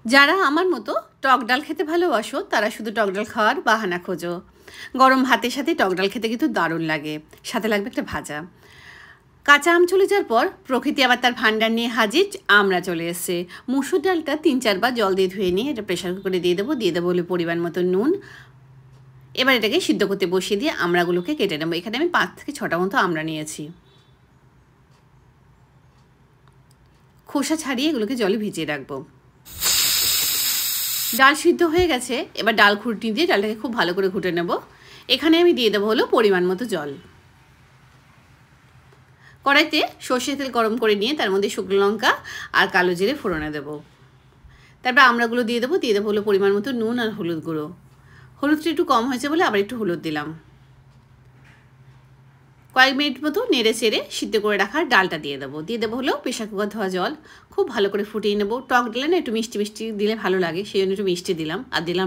যারা আমার মতো টক ডাল খেতে ভালোবাসো তারা শুধু টক ডাল খাওয়ার বাহানা খোঁজো। গরম ভাতের সাথে টক ডাল খেতে কিন্তু দারুণ লাগে, সাথে লাগবে একটা ভাজা। কাঁচা আম চলে যাওয়ার পর প্রকৃতি আবার তার ভান্ডার নিয়ে হাজির। আমরা চলে এসছে। মুসুর ডালটা 3-4 বার জল দিয়ে ধুয়ে নিয়ে এটা প্রেশার কুকারে দিয়ে দেবো হলো পরিমাণ মতো নুন। এবার এটাকে সিদ্ধ করতে বসিয়ে দিয়ে আমড়াগুলোকে কেটে নেবো। এখানে আমি 5 থেকে 6টা মতো আমড়া নিয়েছি। খোসা ছাড়িয়ে এগুলোকে জলে ভিজিয়ে রাখবো। ডাল সিদ্ধ হয়ে গেছে, এবার ডাল খুঁটি দিয়ে ডালটাকে খুব ভালো করে ঘুটে নেব। এখানে আমি দিয়ে দেবো হলো পরিমাণ মতো জল। কড়াইতে সর্ষের তেল গরম করে নিয়ে তার মধ্যে শুকনো লঙ্কা আর কালো জিরে ফোড়নে দেবো। তারপর আমড়াগুলো দিয়ে দেবো হলো পরিমাণ মতো নুন আর হলুদ গুঁড়ো। হলুদটা একটু কম হয়েছে বলে আবার একটু হলুদ দিলাম। কয়েক মিনিট মতো নেড়ে চেড়ে সিদ্ধ করে রাখার ডালটা দিয়ে দেবো হলো প্রেশার কুকার ধোয়া জল। খুব ভালো করে ফুটিয়ে নেবো। টক ডালে না একটু মিষ্টি মিষ্টি দিলে ভালো লাগে, সেই জন্য একটু মিষ্টি দিলাম আর দিলাম